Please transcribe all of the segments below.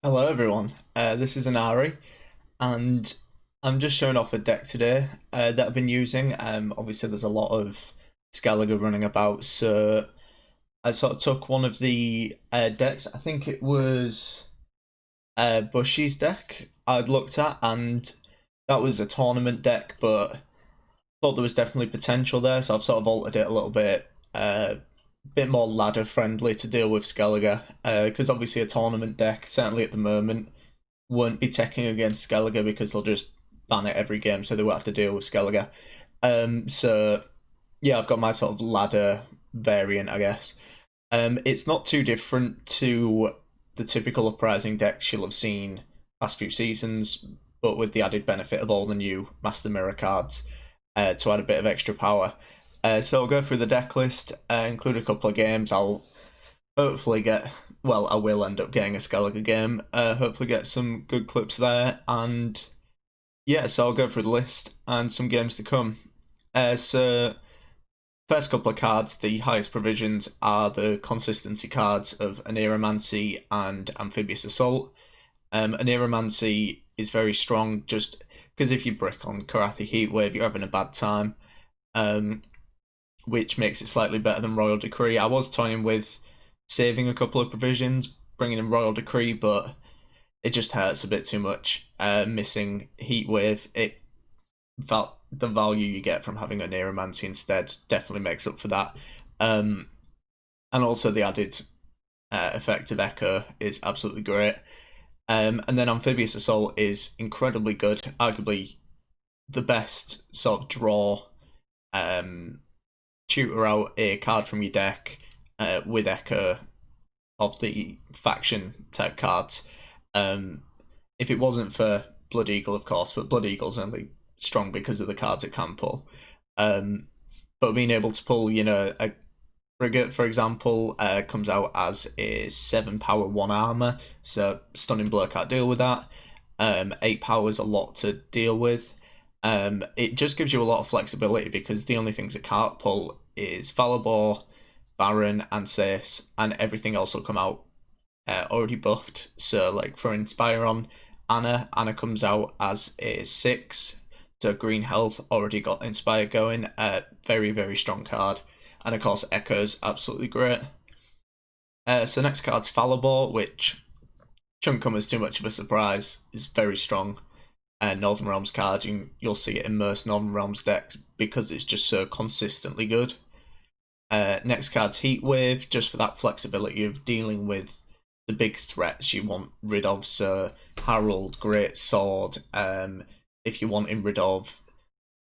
Hello everyone, this is Anari, and I'm just showing off a deck today that I've been using. Obviously there's a lot of Skellige running about, so I sort of took one of the decks. I think it was Bushy's deck I'd looked at, and that was a tournament deck, but thought there was definitely potential there, so I've sort of altered it a little bit more ladder friendly to deal with Skellige, because obviously a tournament deck, certainly at the moment, won't be teching against Skellige because they'll just ban it every game, so they won't have to deal with Skellige. So yeah, I've got my sort of ladder variant, I guess. It's not too different to the typical Uprising decks you'll have seen past few seasons, but with the added benefit of all the new Master Mirror cards to add a bit of extra power. So I'll go through the deck list, include a couple of games. I'll hopefully get, well, I will end up getting a Skellige game. Hopefully get some good clips there, and yeah, so I'll go through the list and some games to come. So first couple of cards, the highest provisions are the consistency cards of Aneromancy and Amphibious Assault. Aneromancy is very strong just because if you brick on Karathi Heatwave, you're having a bad time, which makes it slightly better than Royal Decree. I was toying with saving a couple of provisions, bringing in Royal Decree, but it just hurts a bit too much. Missing Heatwave, the value you get from having a Neuromancy instead definitely makes up for that. And also the added effect of Echo is absolutely great. And then Amphibious Assault is incredibly good, arguably the best sort of draw. Tutor out a card from your deck with Echo of the faction type cards. If it wasn't for Blood Eagle, of course, but Blood Eagle's only strong because of the cards it can pull. But being able to pull, a frigate, for example, comes out as a 7 power, 1 armor, so Stunning Blow can't deal with that. 8 power is a lot to deal with. It just gives you a lot of flexibility because the only things it can't pull is Falabor, Baron, and Sace, and everything else will come out already buffed. So, like for Inspire on Anna comes out as a 6. So, Green Health already got Inspire going. Very, very strong card. And of course, Echo's absolutely great. So, next card's Falabor, which shouldn't come as too much of a surprise, is very strong. Northern Realms card, you'll see it in most Northern Realms decks because it's just so consistently good. Next card's Heatwave, just for that flexibility of dealing with the big threats you want rid of. So Harold, Great Sword. If you're wanting rid of,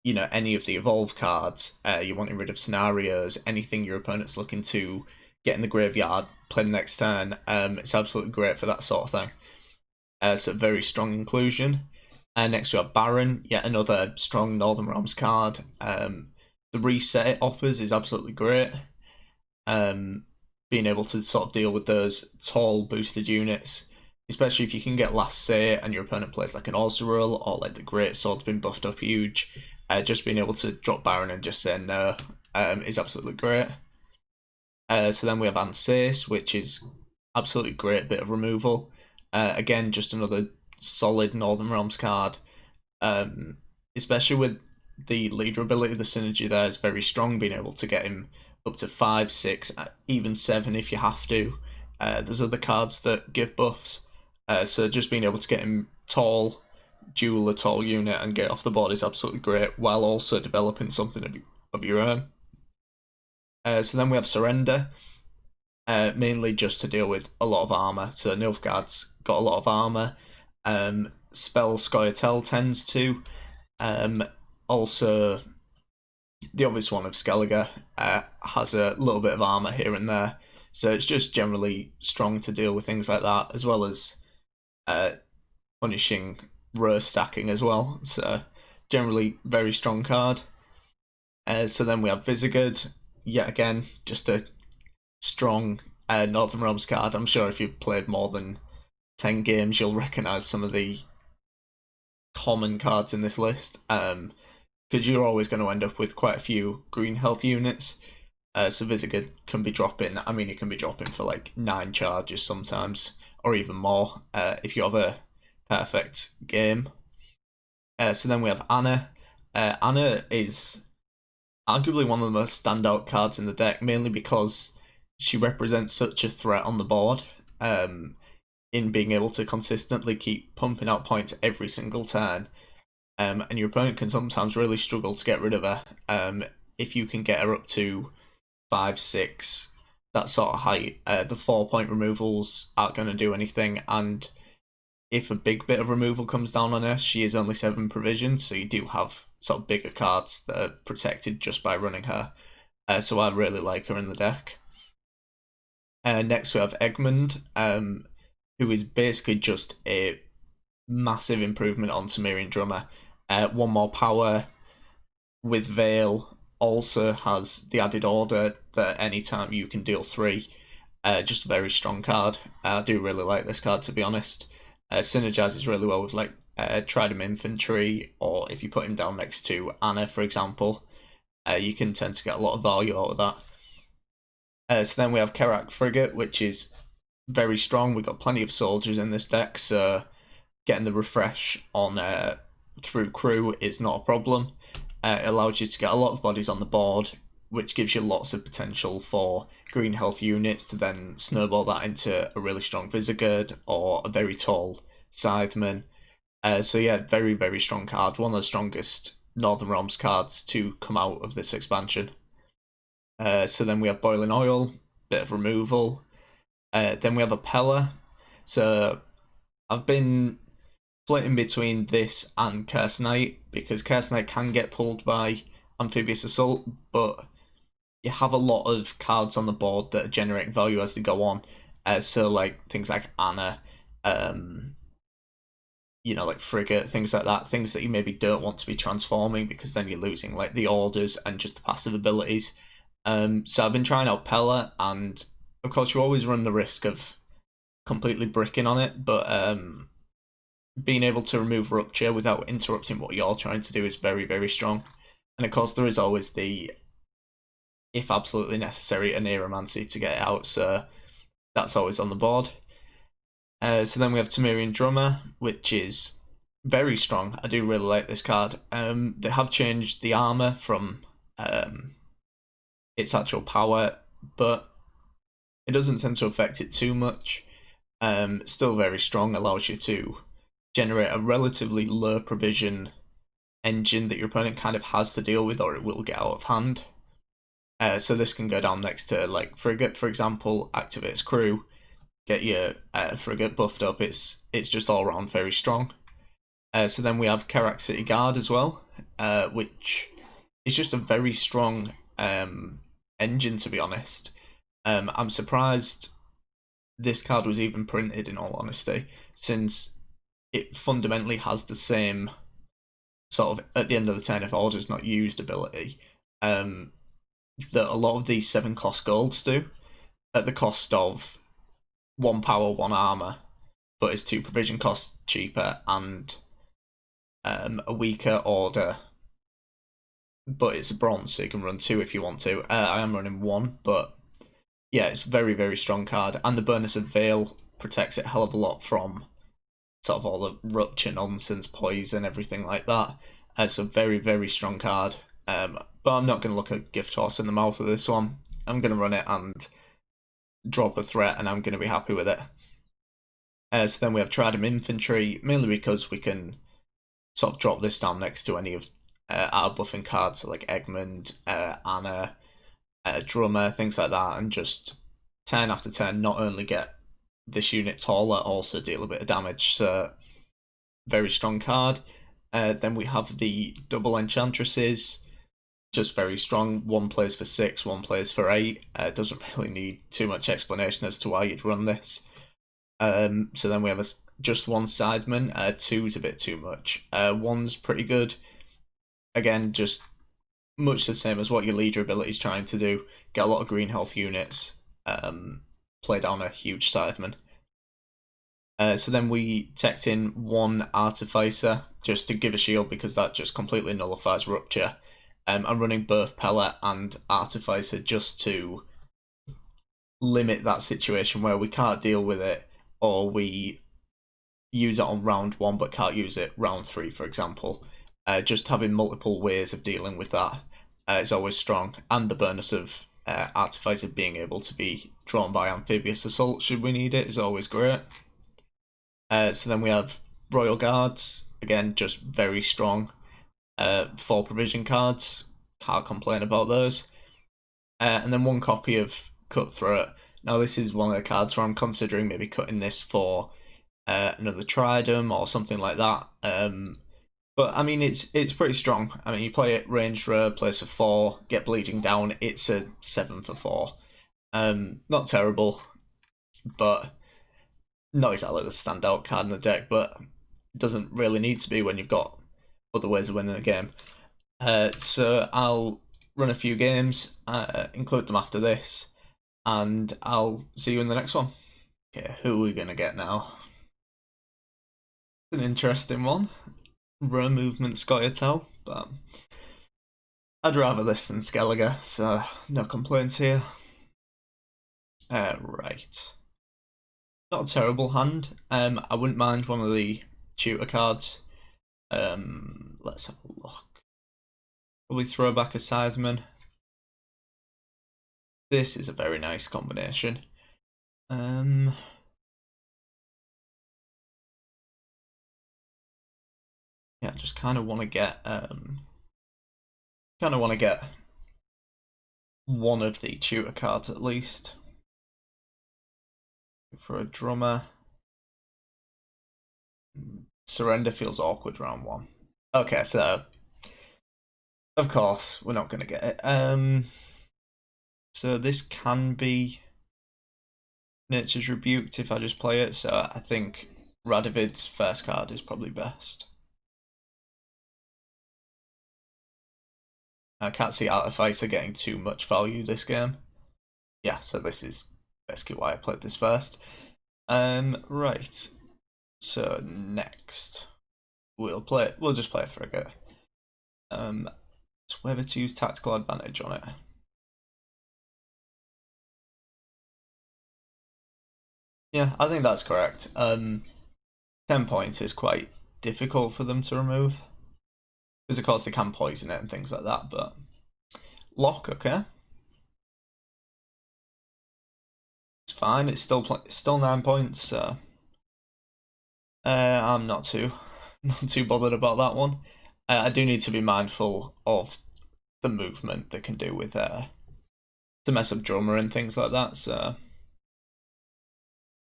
any of the evolve cards, you're wanting rid of scenarios, anything your opponent's looking to get in the graveyard, play the next turn. It's absolutely great for that sort of thing. So very strong inclusion. Next we have Baron, yet another strong Northern Realms card. The reset it offers is absolutely great. Being able to sort of deal with those tall boosted units, especially if you can get Last Say and your opponent plays like an Ozzarel or like the Great Sword's been buffed up huge. Just being able to drop Baron and just say no is absolutely great. So then we have Ansace, which is absolutely great bit of removal. Again, just another solid Northern Realms card. Especially with the leader ability, the synergy there is very strong, being able to get him up to 5, 6, even 7 if you have to. There's other cards that give buffs, so just being able to get him tall, duel a tall unit and get off the board is absolutely great, while also developing something of your own. So then we have Surrender, mainly just to deal with a lot of armor. So Nilfgaard's got a lot of armor. Spell scoia'tael tends to. Also, the obvious one of Skellige has a little bit of armor here and there, so it's just generally strong to deal with things like that, as well as punishing row stacking as well. So generally very strong card. So then we have Visigoth, yet again just a strong Northern Realms card. I'm sure if you've played more than 10 games, you'll recognise some of the common cards in this list. Because you're always going to end up with quite a few green health units. So Visigoth can be dropping, I mean, it can be dropping for like 9 charges sometimes, or even more if you have a perfect game. So then we have Anna. Anna is arguably one of the most standout cards in the deck, mainly because she represents such a threat on the board in being able to consistently keep pumping out points every single turn. And your opponent can sometimes really struggle to get rid of her. If you can get her up to 5, 6, that sort of height, the 4-point removals aren't going to do anything. And if a big bit of removal comes down on her, she is only 7 provision, so you do have sort of bigger cards that are protected just by running her. So I really like her in the deck. Next we have Egmont, who is basically just a massive improvement on Sumerian Drummer. 1 more power with Veil, also has the added order that anytime you can deal 3. Just a very strong card. I do really like this card, to be honest. Synergizes really well with like Trident Infantry, or if you put him down next to Anna, for example, you can tend to get a lot of value out of that. So then we have Kerak Frigate, which is very strong. We've got plenty of soldiers in this deck, so getting the refresh on through crew is not a problem. It allows you to get a lot of bodies on the board, which gives you lots of potential for green health units to then snowball that into a really strong Visigourd or a very tall Scytheman. So yeah, very, very strong card. One of the strongest Northern Realms cards to come out of this expansion. So then we have Boiling Oil, bit of removal. Then we have a Pella. So I've been splitting between this and Curse Knight, because Curse Knight can get pulled by Amphibious Assault, but you have a lot of cards on the board that are generating value as they go on. So like things like Anna, like Frigate, things like that, things that you maybe don't want to be transforming, because then you're losing like the orders and just the passive abilities. So I've been trying out Pella, and of course you always run the risk of completely bricking on it, but being able to remove Rupture without interrupting what you're trying to do is very, very strong. And of course there is always the, if absolutely necessary, a Neuromancy to get it out, so that's always on the board. So then we have Temerian Drummer, which is very strong. I do really like this card. They have changed the armor from its actual power, but it doesn't tend to affect it too much. Still very strong, allows you to generate a relatively low provision engine that your opponent kind of has to deal with, or it will get out of hand. So this can go down next to like Frigate, for example, activates crew, get your Frigate buffed up. It's just all around very strong. So then we have Kerak City Guard as well, which is just a very strong engine, to be honest. I'm surprised this card was even printed, in all honesty, since it fundamentally has the same sort of at the end of the turn if order's not used ability that a lot of these 7-cost golds do, at the cost of 1 power, 1 armor, but it's 2 provision cost cheaper and a weaker order. But it's a bronze, so you can run 2 if you want to. I am running 1, but yeah, it's very, very strong card, and the bonus of Veil protects it a hell of a lot from sort of all the Rupture nonsense, poison, everything like that. It's a very, very strong card. But I'm not going to look a gift horse in the mouth with this one. I'm going to run it and drop a threat, and I'm going to be happy with it. So then we have Trident Infantry, mainly because we can sort of drop this down next to any of our buffing cards, so like Egmont, Anna, Drummer, things like that, and just turn after turn not only get this unit taller, also deal a bit of damage. So very strong card. Then we have the double enchantresses, just very strong. 1 plays for 6, 1 plays for 8. Doesn't really need too much explanation as to why you'd run this. So then we have just 1 sideman. 2's a bit too much. 1's pretty good. Again, just much the same as what your leader ability is trying to do. Get a lot of green health units. Play down a huge sideman. So then we teched in 1 Artificer just to give a shield, because that just completely nullifies Rupture. I'm running both Pella and Artificer just to limit that situation where we can't deal with it, or we use it on round 1 but can't use it round 3, for example. Just having multiple ways of dealing with that is always strong, and the bonus of Artificer being able to be drawn by Amphibious Assault should we need it is always great. So then we have Royal Guards, again, just very strong. 4 provision cards, can't complain about those. And then 1 copy of Cutthroat. Now this is one of the cards where I'm considering maybe cutting this for another Tridem or something like that. But I mean, it's pretty strong. I mean, you play it ranged rare, plays for 4, get bleeding down. It's a 7 for 4. Not terrible, but not exactly the standout card in the deck. But it doesn't really need to be when you've got other ways of winning the game. So I'll run a few games, include them after this, and I'll see you in the next one. Okay, who are we gonna get now? It's an interesting one. Rare movement scoia'tael, but I'd rather this than Skellige, so no complaints here. Right. Not a terrible hand. I wouldn't mind one of the tutor cards. Let's have a look. Probably throw back a Scytheman. This is a very nice combination. Yeah, just kind of want to get one of the tutor cards at least. For a drummer, surrender feels awkward round 1. Okay, so of course we're not going to get it. So this can be Nature's Rebuked if I just play it. So I think Radovid's first card is probably best. I can't see Artificer getting too much value this game. Yeah, so this is basically why I played this first. Right. So next, we'll just play a frigate. It's whether to use tactical advantage on it. Yeah, I think that's correct. 10 points is quite difficult for them to remove. Because of course they can poison it and things like that, but lock, okay. It's fine, it's still 9 points, so I'm not too bothered about that one. I do need to be mindful of the movement they can do with to mess up drummer and things like that, so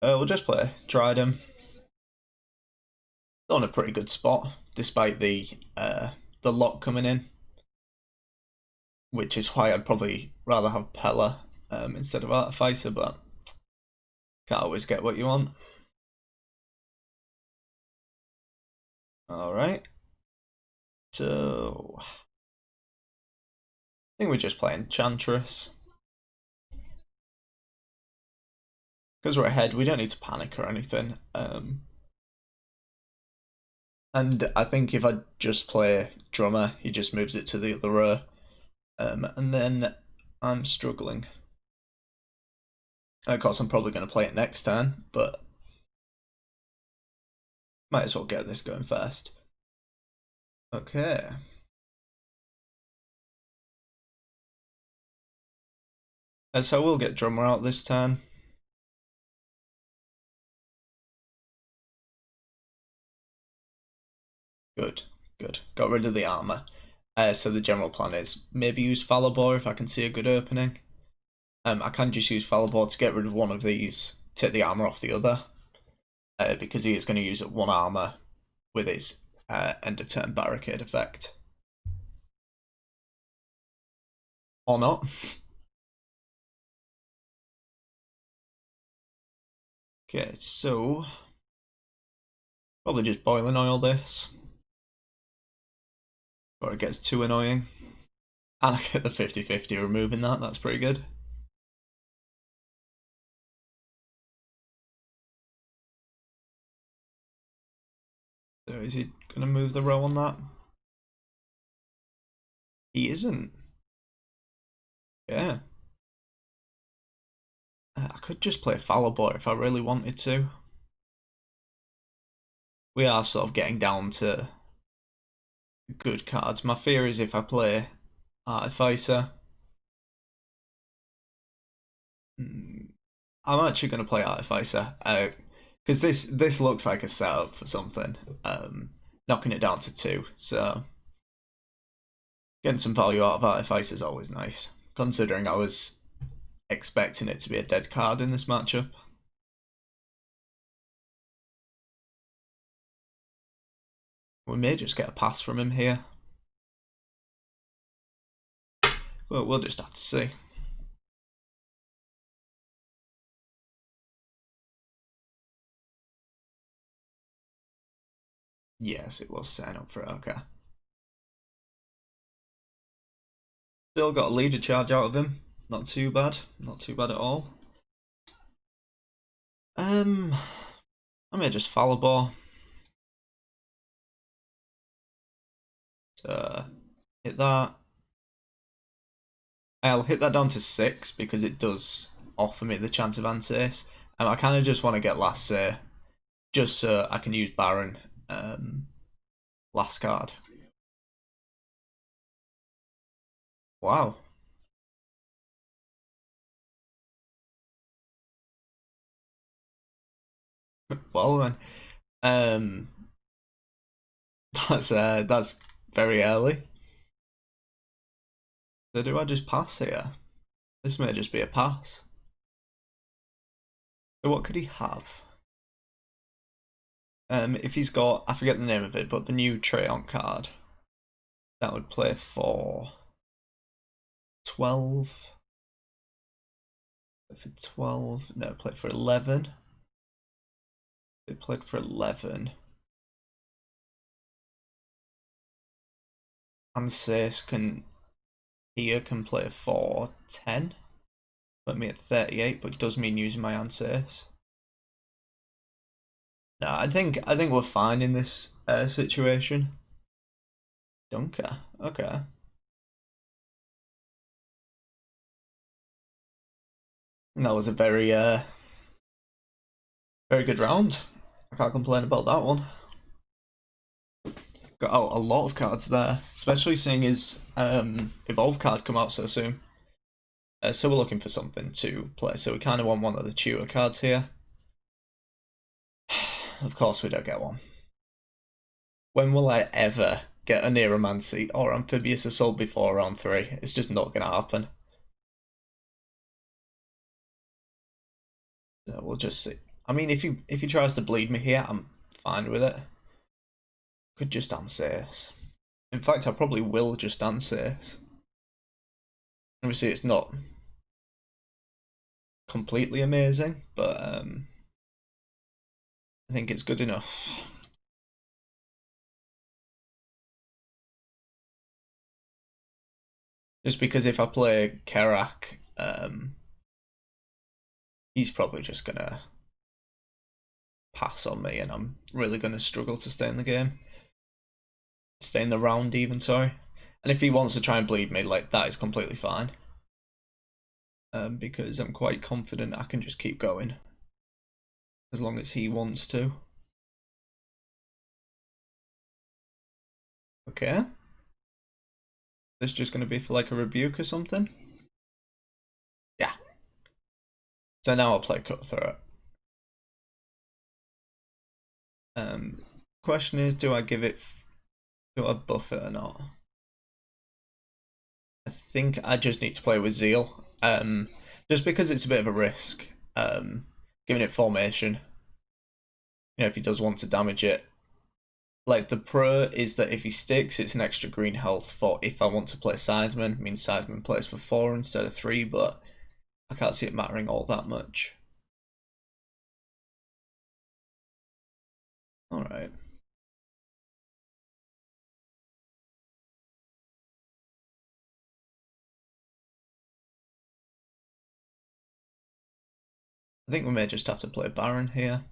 we'll just play Tridem. Still in a pretty good spot, despite the lock coming in, which is why I'd probably rather have Pella instead of Artificer, but can't always get what you want. Alright. So I think we're just playing Enchantress. Because we're ahead, we don't need to panic or anything. And I think if I just play Drummer, he just moves it to the other row. And then I'm struggling. Of course, I'm probably going to play it next turn, but might as well get this going first. Okay. So we'll get Drummer out this turn. Good, good. Got rid of the armor. So the general plan is maybe use Falibor if I can see a good opening. I can just use Falibor to get rid of one of these, take the armor off the other, because he is going to use one armor with his end of turn barricade effect. Or not. Okay, so probably just boiling oil this before it gets too annoying. And I get the 50-50 removing that, that's pretty good. So is he going to move the row on that? He isn't. Yeah. I could just play Falibor if I really wanted to. we are sort of getting down to good cards. My fear is if I play Artificer, I'm actually going to play Artificer because this looks like a setup for something. Knocking it down to 2, so getting some value out of Artificer is always nice, considering I was expecting it to be a dead card in this matchup. We may just get a pass from him here. Well, we'll just have to see. Yes, it was setting up for it, okay. Still got a leader charge out of him. Not too bad. Not too bad at all. I may just follow ball. So hit that. I'll hit that down to 6 because it does offer me the chance of anti-ace. I kind of just want to get last say, just so I can use Baron last card. Wow. Well then, um, that's very early. So do I just pass here? This may just be a pass. So what could he have? If he's got, I forget the name of it, but the new Treant card, that would play for 12. For 12, no, played for 11. It played for 11. And Sace can play for 10. Put me at 38, but it does mean using my Ansace. No, I think we're fine in this situation. Dunker, okay. And that was a very very good round. I can't complain about that one. Got out a lot of cards there, especially seeing his Evolve card come out so soon. So we're looking for something to play. So we kind of want one of the tutor cards here. Of course we don't get one. When will I ever get a Neuromancy or Amphibious Assault before round 3? It's just not going to happen. So we'll just see. I mean, if he tries to bleed me here, I'm fine with it. Could just Ansace. In fact, I probably will just Ansace. Obviously, it's not completely amazing, but I think it's good enough. Just because if I play Kerak, he's probably just gonna pass on me, and I'm really gonna struggle to stay in the game, stay in the round even. Sorry. And if he wants to try and bleed me, like that is completely fine. Because I'm quite confident I can just keep going as long as he wants to. Okay. This is just going to be for like a rebuke or something. Yeah. So now I'll play Cutthroat. Question is, do I buff it or not? I think I just need to play with Zeal. Just because it's a bit of a risk. Giving it formation. You know, if he does want to damage it. Like the pro is that if he sticks, it's an extra green health for if I want to play Seisman. It means Seisman plays for 4 instead of 3, but I can't see it mattering all that much. Alright. I think we may just have to play Baron here.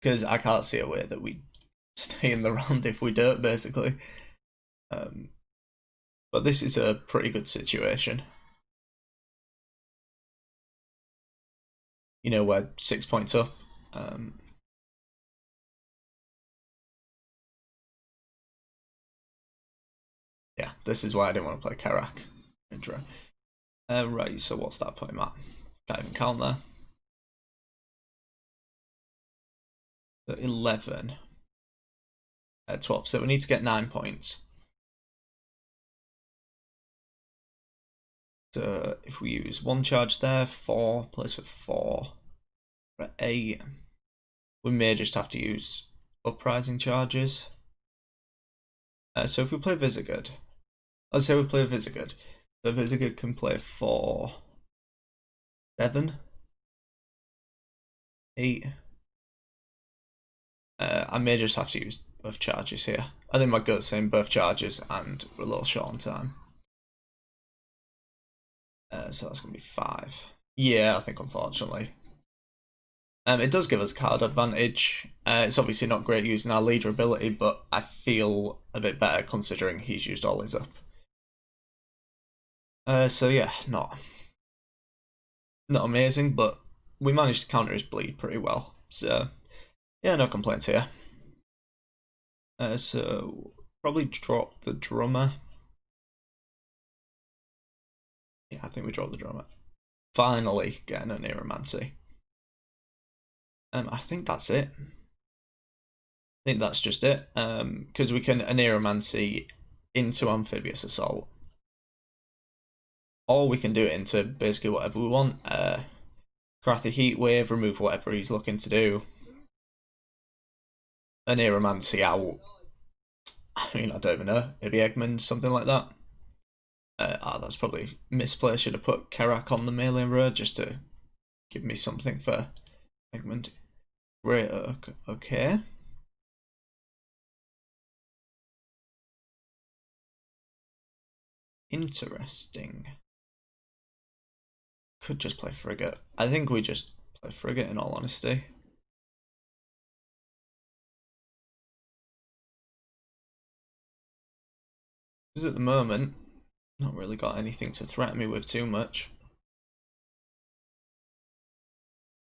Because I can't see a way that we stay in the round if we don't, basically. But this is a pretty good situation. You know, we're 6 points up. Yeah, this is why I didn't want to play Karak intro. Right, so what's that put him at? Can't even count there. So 11. 12, so we need to get 9 points. So if we use 1 charge there, 4, place with 4. For 8, we may just have to use Uprising charges. So if we play Visigood, let's say we play Visigood. So Visigood can play for 7, 8. I may just have to use both charges here. I think my gut's saying both charges, and we're a little short on time. So that's going to be 5. Yeah, I think unfortunately. It does give us card advantage. It's obviously not great using our leader ability, but I feel a bit better considering he's used all his up. So yeah, not amazing, but we managed to counter his bleed pretty well. So yeah, no complaints here. So probably drop the drummer. Yeah, I think we drop the drummer. Finally getting a Neuromancy. I think that's it. I think that's just it. Because we can Neuromancy into Amphibious Assault. Or we can do it into basically whatever we want. Craft Heat Wave, remove whatever he's looking to do. A Neuromancy out. I mean, I don't even know. Maybe Eggman, something like that. That's probably misplaced. Should have put Karak on the melee road just to give me something for Eggman. Great, okay. Interesting. Could just play Frigate. I think we just play Frigate in all honesty. Because at the moment, not really got anything to threaten me with too much.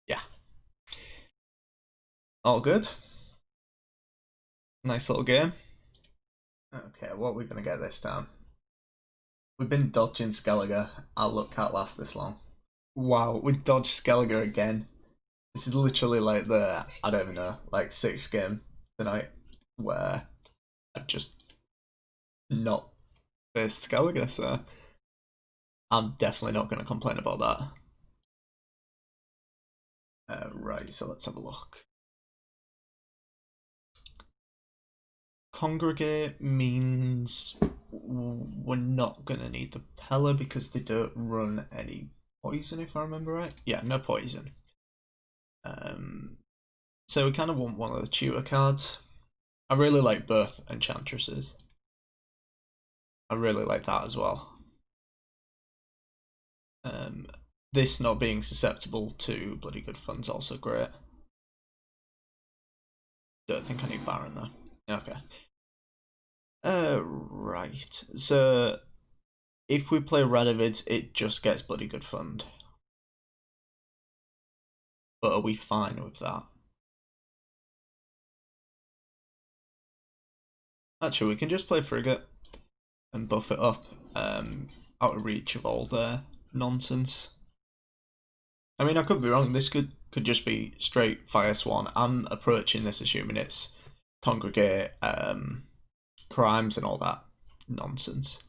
Yeah. All good. Nice little game. Okay, what are we going to get this time? We've been dodging Skelliger. Our luck can't last this long. Wow, we dodged Skelliger again. This is literally like the, I don't even know, like 6th game tonight where I've just not faced Skelliger, so I'm definitely not going to complain about that. Right, so let's have a look. Congregate means we're not going to need the Pella because they don't run any poison, if I remember right. Yeah, no poison. So we kind of want one of the tutor cards. I really like both Enchantresses. I really like that as well. This not being susceptible to bloody good fun's also great. Don't think I need Baron though. Okay. Right. So if we play Radovid, it just gets bloody good fund. But are we fine with that? Actually, we can just play Frigate and buff it up out of reach of all their nonsense. I mean, I could be wrong. This could just be straight Fire Swan. I'm approaching this assuming it's Congregate crimes and all that nonsense.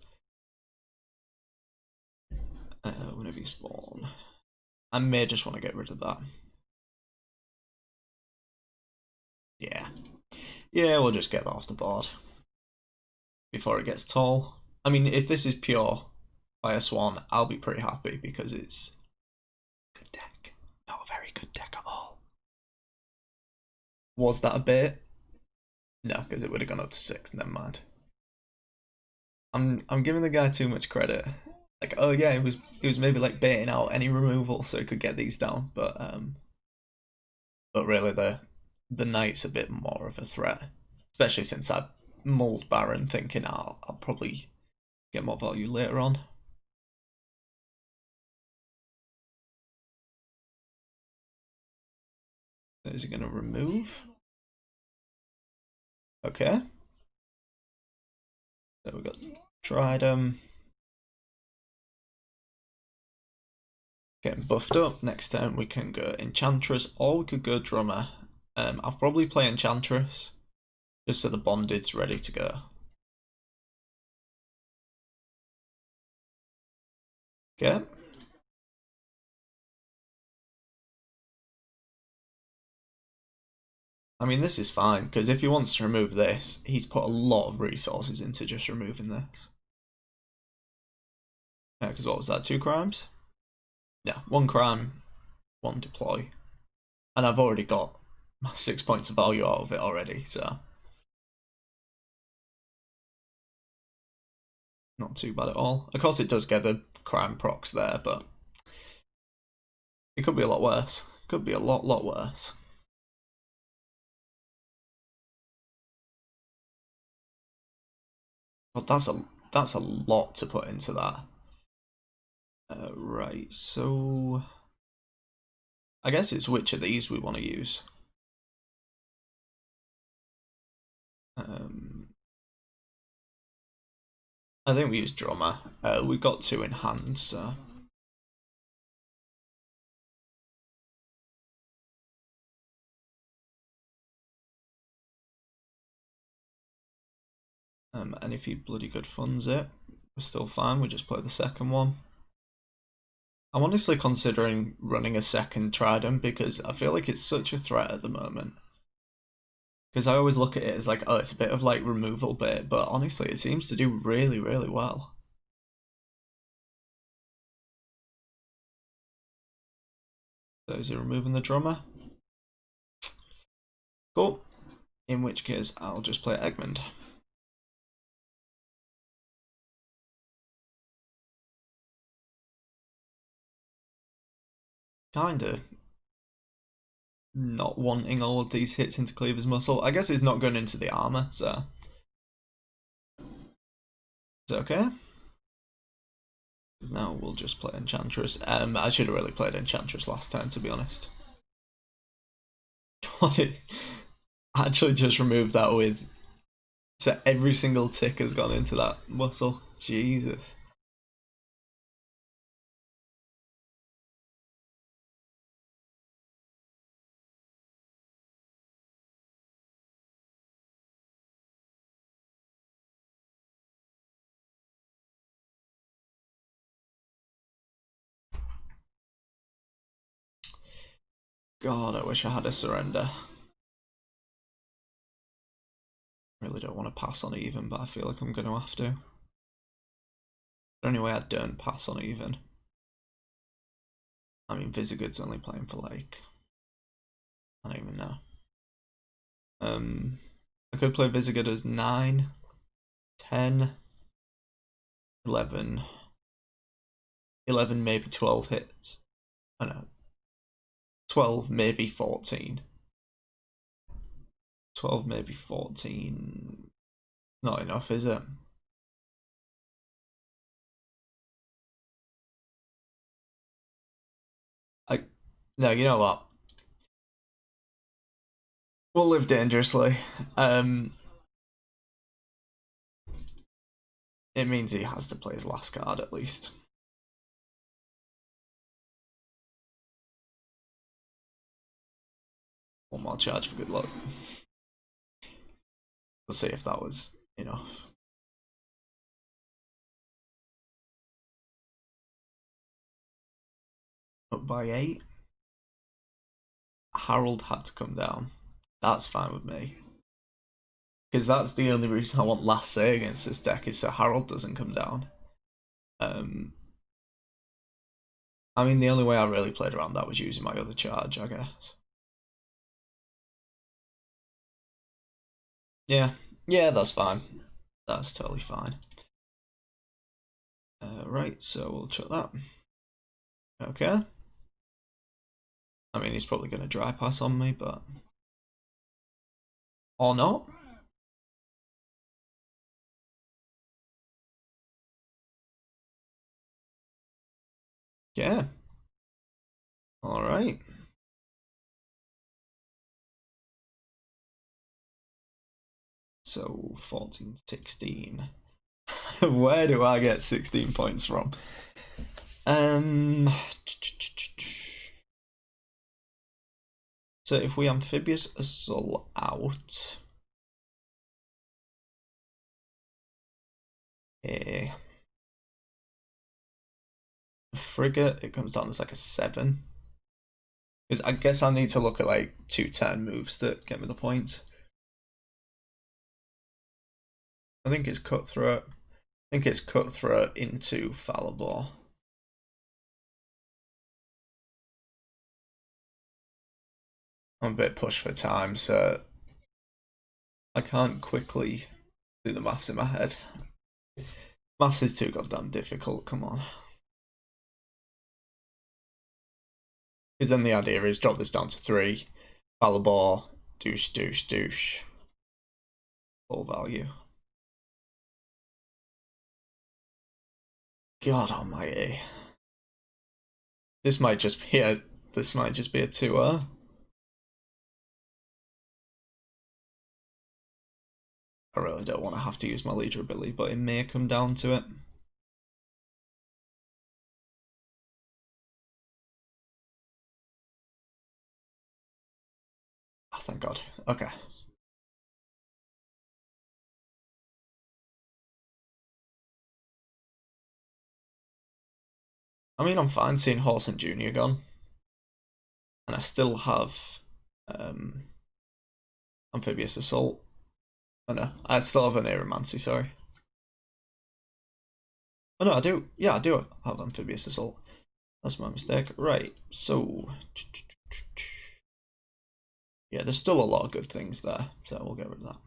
Whenever you spawn, I may just want to get rid of that. Yeah, we'll just get that off the board before it gets tall. I mean, if this is pure Fire Swan, I'll be pretty happy because it's a good deck. Not a very good deck at all. Was that a bait? No, because it would have gone up to 6. Never mind. I'm giving the guy too much credit. Like, oh yeah, he was maybe like baiting out any removal so he could get these down, but really the knight's a bit more of a threat, especially since I mulled Baron thinking I'll probably get more value later on. So is he going to remove? Okay. So we got Tridem. Getting buffed up. Next turn we can go Enchantress or we could go Drummer. I'll probably play Enchantress just so the Bonded's ready to go. Okay. I mean, this is fine, because if he wants to remove this, he's put a lot of resources into just removing this. Yeah, because what was that, 2 crimes? Yeah, 1 crime, 1 deploy. And I've already got 6 points of value out of it already, so not too bad at all. Of course it does get the crime procs there, but it could be a lot worse. Could be a lot worse. But that's a lot to put into that. Right, so I guess it's which of these we want to use. I think we use Drummer. We got 2 in hand, so and if he bloody good funds it, we're still fine. We just play the second one. I'm honestly considering running a second Trident because I feel like it's such a threat at the moment. Because I always look at it as like, oh, it's a bit of like removal bait, but honestly, it seems to do really, really well. So is he removing the Drummer? Cool. In which case, I'll just play Egmont. Kinda not wanting all of these hits into Cleaver's muscle. I guess it's not going into the armor, so it's okay. Because now we'll just play Enchantress. I should have really played Enchantress last time, to be honest. What it actually just removed that with. So every single tick has gone into that muscle. Jesus. God, I wish I had a surrender. Really don't want to pass on even, but I feel like I'm going to have to. The only way I don't pass on even. I mean, Visigood's only playing for like, I don't even know. I could play Visigood as 9, 10, 11, 11, maybe 12 hits. I know. 12, maybe 14. 12, maybe 14. Not enough, is it? No, you know what? We'll live dangerously. It means he has to play his last card at least. One more charge for good luck. We'll see if that was enough. Up by 8. Harold had to come down. That's fine with me. Because that's the only reason I want last say against this deck is so Harold doesn't come down. I mean, the only way I really played around that was using my other charge, I guess. Yeah, yeah, that's fine. That's totally fine. Right, so we'll check that. Okay. I mean, he's probably going to dry pass on me, but... Or not. Yeah. Alright. So 14, 16. Where do I get 16 points from? So if we amphibious assault out, a frigate, it comes down as like a 7. Because I guess I need to look at like 2-turn moves that get me the points. I think it's cutthroat. I think it's cutthroat into Falibor. I'm a bit pushed for time, so I can't quickly do the maths in my head. Maths is too goddamn difficult, come on. Because then the idea is drop this down to 3. Falibor, douche, douche, douche. Full value. God almighty. This might just be a 2-er. I really don't want to have to use my leader ability, but it may come down to it. Oh, thank God. Okay. I mean, I'm fine seeing Horse and Junior gone. And I still have Amphibious Assault. Oh no, I still have an Aeromancy, sorry. Oh no, I do. Yeah, I do have Amphibious Assault. That's my mistake. Right, so... Yeah, there's still a lot of good things there, so we'll get rid of that.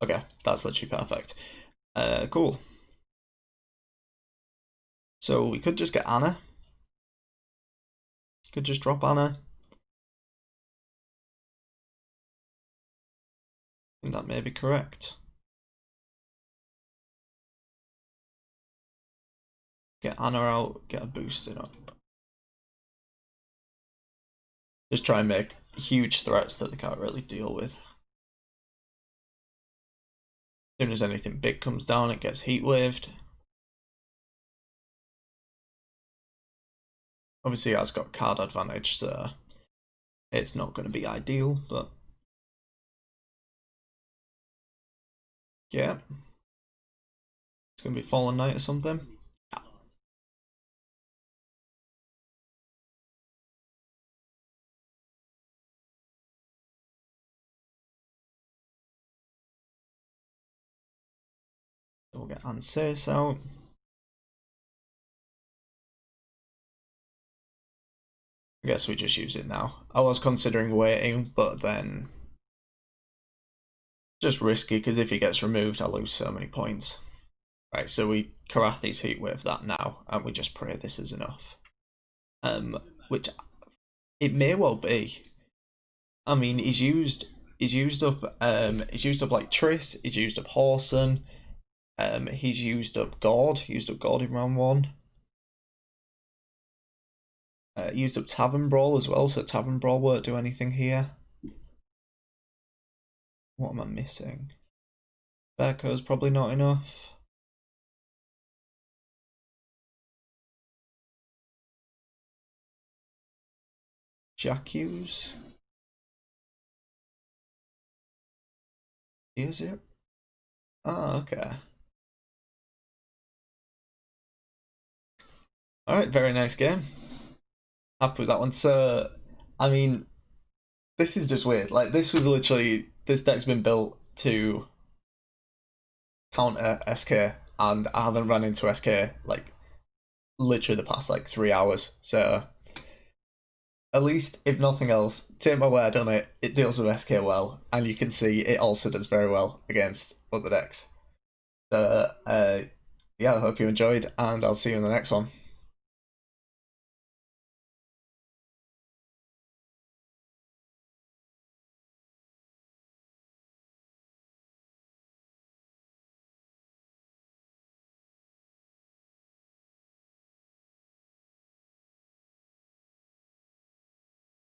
Okay, that's literally perfect. Cool. So we could just get Anna. Could just drop Anna. I think that may be correct. Get Anna out, get a boosted up. Just try and make huge threats that they can't really deal with. As soon as anything big comes down, it gets heat waved. Obviously, it's got card advantage, so it's not going to be ideal, but yeah. It's going to be Fallen Knight or something. So we'll get Anses out. I guess we just use it now. I was considering waiting, but then just risky because if he gets removed, I lose so many points. Right, so we Karathi's Heat Wave that now, and we just pray this is enough. Which it may well be. I mean, he's used up like Triss, he's used up Horson, he's used up Gord in round 1. Used up Tavern Brawl as well, so Tavern Brawl won't do anything here. What am I missing? Berko's probably not enough. Jacques? Is it? Oh, okay. Alright, very nice game. Happy with that one. So, I mean, this is just weird. Like, this deck's been built to counter SK, and I haven't run into SK, like, literally the past, like, 3 hours. So, at least, if nothing else, take my word on it, it deals with SK well, and you can see it also does very well against other decks. So, yeah, I hope you enjoyed, and I'll see you in the next one.